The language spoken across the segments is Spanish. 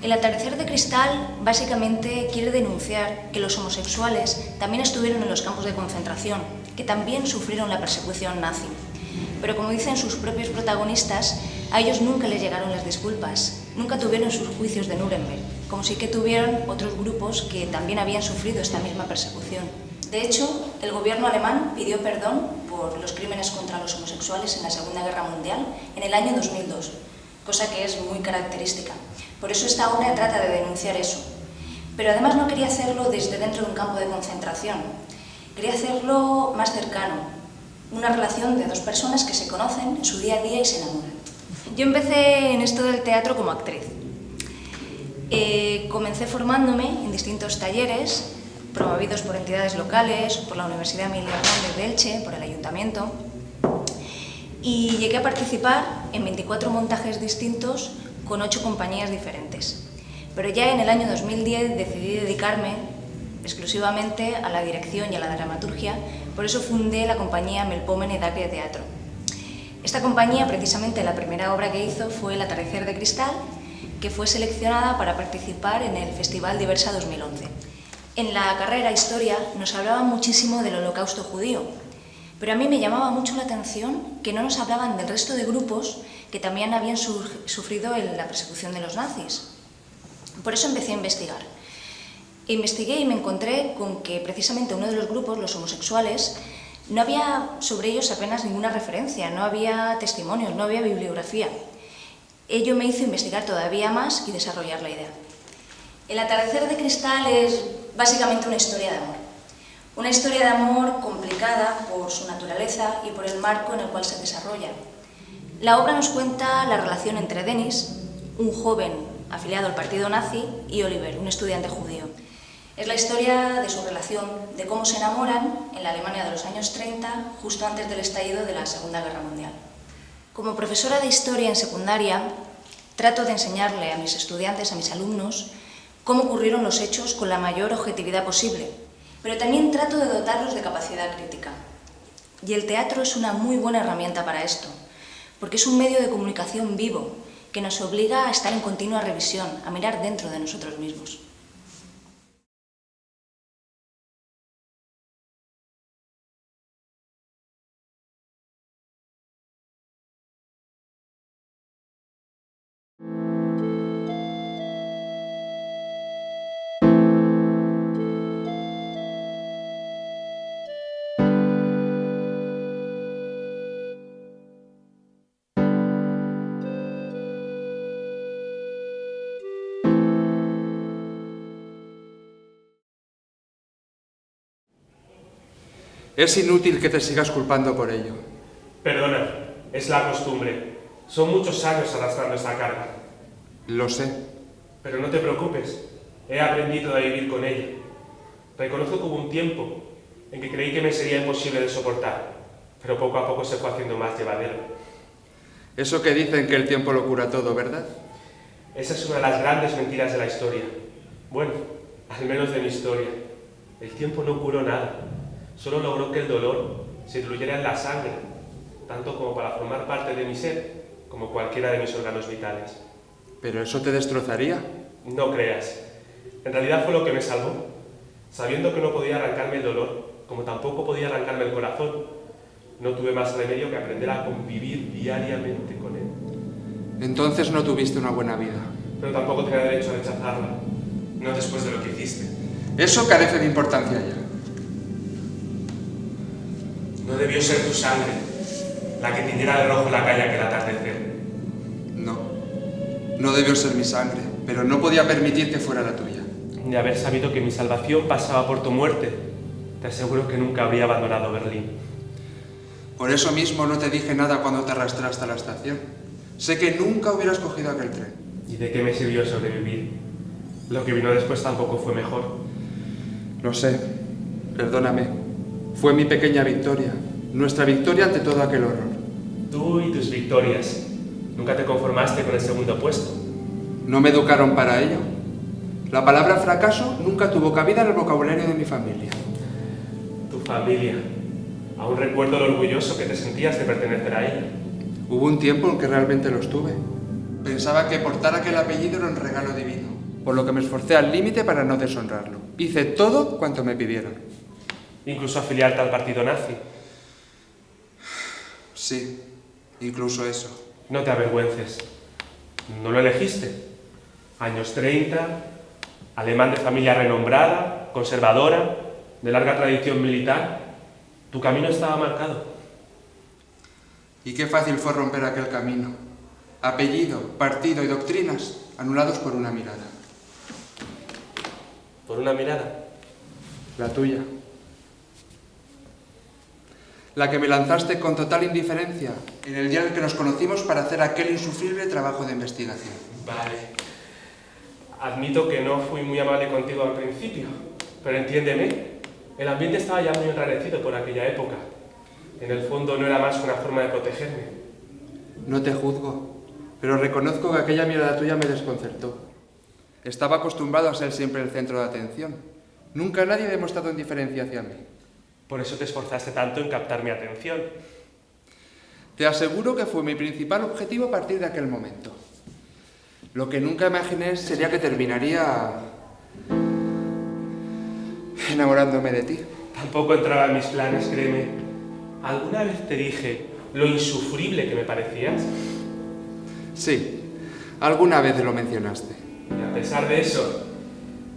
El atardecer de cristal básicamente quiere denunciar que los homosexuales también estuvieron en los campos de concentración, que también sufrieron la persecución nazi. Pero como dicen sus propios protagonistas, a ellos nunca les llegaron las disculpas, nunca tuvieron sus juicios de Nuremberg, como sí que tuvieron otros grupos que también habían sufrido esta misma persecución. De hecho, el gobierno alemán pidió perdón por los crímenes contra los homosexuales en la Segunda Guerra Mundial en el año 2002, cosa que es muy característica. Por eso esta obra trata de denunciar eso. Pero además no quería hacerlo desde dentro de un campo de concentración. Quería hacerlo más cercano, una relación de dos personas que se conocen en su día a día y se enamoran. Yo empecé en esto del teatro como actriz. Comencé formándome en distintos talleres, promovidos por entidades locales, por la Universidad Miguel Hernández de Elche, por el Ayuntamiento, y llegué a participar en 24 montajes distintos con 8 compañías diferentes. Pero ya en el año 2010 decidí dedicarme exclusivamente a la dirección y a la dramaturgia, por eso fundé la compañía Melpomene Edake de Teatro. Esta compañía, precisamente la primera obra que hizo fue El atardecer de cristal, que fue seleccionada para participar en el Festival Diversa 2011. En la carrera Historia nos hablaba muchísimo del Holocausto judío, pero a mí me llamaba mucho la atención que no nos hablaban del resto de grupos que también habían sufrido la persecución de los nazis. Por eso empecé a investigar. Investigué y me encontré con que precisamente uno de los grupos, los homosexuales, no había sobre ellos apenas ninguna referencia, no había testimonios, no había bibliografía. Ello me hizo investigar todavía más y desarrollar la idea. El atardecer de cristal es básicamente una historia de amor. Una historia de amor complicada por su naturaleza y por el marco en el cual se desarrolla. La obra nos cuenta la relación entre Denis, un joven afiliado al partido nazi, y Oliver, un estudiante judío. Es la historia de su relación, de cómo se enamoran en la Alemania de los años 30, justo antes del estallido de la Segunda Guerra Mundial. Como profesora de historia en secundaria, trato de enseñarle a mis estudiantes, a mis alumnos, cómo ocurrieron los hechos con la mayor objetividad posible, pero también trato de dotarlos de capacidad crítica. Y el teatro es una muy buena herramienta para esto, porque es un medio de comunicación vivo que nos obliga a estar en continua revisión, a mirar dentro de nosotros mismos. Es inútil que te sigas culpando por ello. Perdona, es la costumbre. Son muchos años arrastrando esta carga. Lo sé. Pero no te preocupes, he aprendido a vivir con ella. Reconozco que hubo un tiempo en que creí que me sería imposible de soportar, pero poco a poco se fue haciendo más llevadero. Eso que dicen que el tiempo lo cura todo, ¿verdad? Esa es una de las grandes mentiras de la historia. Bueno, al menos de mi historia. El tiempo no curó nada. Solo logró que el dolor se diluyera en la sangre, tanto como para formar parte de mi ser, como cualquiera de mis órganos vitales. ¿Pero eso te destrozaría? No creas. En realidad fue lo que me salvó. Sabiendo que no podía arrancarme el dolor, como tampoco podía arrancarme el corazón, no tuve más remedio que aprender a convivir diariamente con él. Entonces no tuviste una buena vida. Pero tampoco tenía derecho a rechazarla, no después de lo que hiciste. Eso carece de importancia ya. No debió ser tu sangre la que tiñera de rojo la calle aquel atardecer. No debió ser mi sangre, pero no podía permitir que fuera la tuya. De haber sabido que mi salvación pasaba por tu muerte, te aseguro que nunca habría abandonado Berlín. Por eso mismo no te dije nada cuando te arrastré hasta la estación. Sé que nunca hubieras cogido aquel tren. ¿Y de qué me sirvió sobrevivir? Lo que vino después tampoco fue mejor. Lo sé. Perdóname. Fue mi pequeña victoria. Nuestra victoria ante todo aquel horror. Tú y tus victorias. Nunca te conformaste con el segundo puesto. No me educaron para ello. La palabra fracaso nunca tuvo cabida en el vocabulario de mi familia. Tu familia. Aún recuerdo lo orgulloso que te sentías de pertenecer a ella. Hubo un tiempo en que realmente lo estuve. Pensaba que portar aquel apellido era un regalo divino, por lo que me esforcé al límite para no deshonrarlo. Hice todo cuanto me pidieron. Incluso afiliarte al partido nazi. Sí, incluso eso. No te avergüences. No lo elegiste. Años 30, alemán de familia renombrada, conservadora, de larga tradición militar. Tu camino estaba marcado. Y qué fácil fue romper aquel camino. Apellido, partido y doctrinas anulados por una mirada. ¿Por una mirada? La tuya. La que me lanzaste con total indiferencia en el día en el que nos conocimos para hacer aquel insufrible trabajo de investigación. Vale. Admito que no fui muy amable contigo al principio, pero entiéndeme, el ambiente estaba ya muy enrarecido por aquella época. En el fondo no era más que una forma de protegerme. No te juzgo, pero reconozco que aquella mirada tuya me desconcertó. Estaba acostumbrado a ser siempre el centro de atención. Nunca nadie ha demostrado indiferencia hacia mí. Por eso te esforzaste tanto en captar mi atención. Te aseguro que fue mi principal objetivo a partir de aquel momento. Lo que nunca imaginé sería que terminaría enamorándome de ti. Tampoco entraba en mis planes, créeme. ¿Alguna vez te dije lo insufrible que me parecías? Sí, alguna vez lo mencionaste. Y a pesar de eso,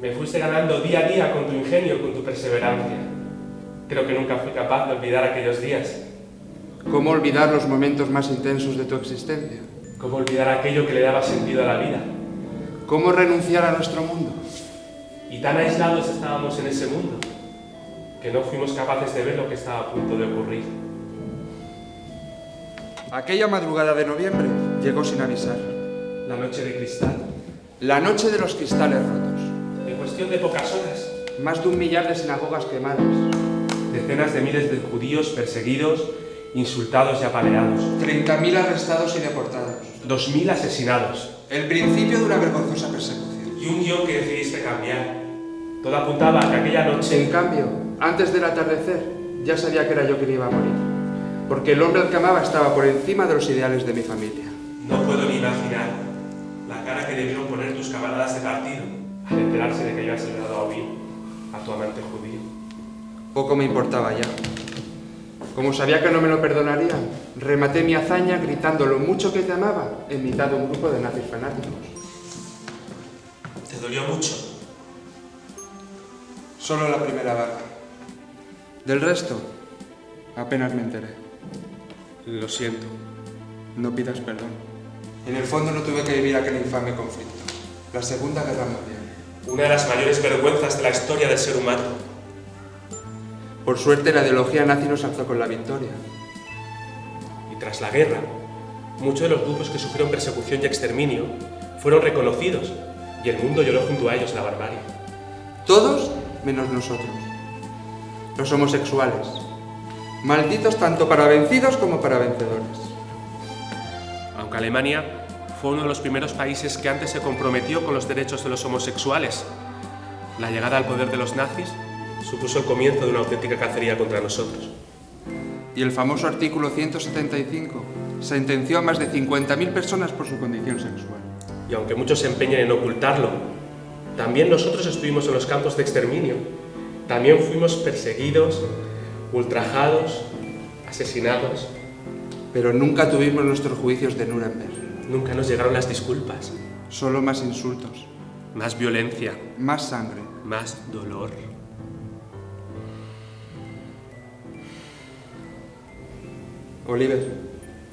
me fuiste ganando día a día con tu ingenio, con tu perseverancia. Creo que nunca fui capaz de olvidar aquellos días. ¿Cómo olvidar los momentos más intensos de tu existencia? ¿Cómo olvidar aquello que le daba sentido a la vida? ¿Cómo renunciar a nuestro mundo? Y tan aislados estábamos en ese mundo, que no fuimos capaces de ver lo que estaba a punto de ocurrir. Aquella madrugada de noviembre llegó sin avisar. La noche de cristal. La noche de los cristales rotos. En cuestión de pocas horas, Más de 1 millar de sinagogas quemadas. decenas de miles de judíos perseguidos, insultados y apaleados. 30.000 arrestados y deportados. 2000 asesinados. El principio de una vergonzosa persecución. Y un guión que decidiste cambiar. Todo apuntaba a que aquella noche... En cambio, antes del atardecer, ya sabía que era yo quien iba a morir. Porque el hombre al que amaba estaba por encima de los ideales de mi familia. No puedo ni imaginar la cara que debieron poner tus camaradas de partido al enterarse de que yo había celebrado a huir a tu amante judío. Poco me importaba ya. Como sabía que no me lo perdonarían, rematé mi hazaña gritando lo mucho que te amaba en mitad de un grupo de nazis fanáticos. ¿Te dolió mucho? Solo la primera vaga. Del resto, apenas me enteré. Lo siento. No pidas perdón. En el fondo no tuve que vivir aquel infame conflicto. La Segunda Guerra Mundial. Una de las mayores vergüenzas de la historia del ser humano. Por suerte, la ideología nazi nos alzó con la victoria. Y tras la guerra, muchos de los grupos que sufrieron persecución y exterminio fueron reconocidos y el mundo lloró junto a ellos la barbarie. Todos menos nosotros. Los homosexuales. Malditos tanto para vencidos como para vencedores. Aunque Alemania fue uno de los primeros países que antes se comprometió con los derechos de los homosexuales, la llegada al poder de los nazis supuso el comienzo de una auténtica cacería contra nosotros. Y el famoso artículo 175 sentenció a más de 50.000 personas por su condición sexual. Y aunque muchos se empeñen en ocultarlo, también nosotros estuvimos en los campos de exterminio. También fuimos perseguidos, ultrajados, asesinados. Pero nunca tuvimos nuestros juicios de Nuremberg. Nunca nos llegaron las disculpas. Solo más insultos, Más violencia, más sangre. más dolor. Oliver,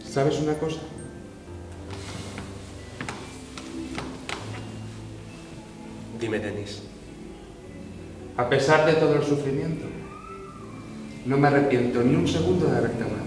¿sabes una cosa? Dime, Denis. A pesar de todo el sufrimiento, no me arrepiento ni un segundo de haberte amado.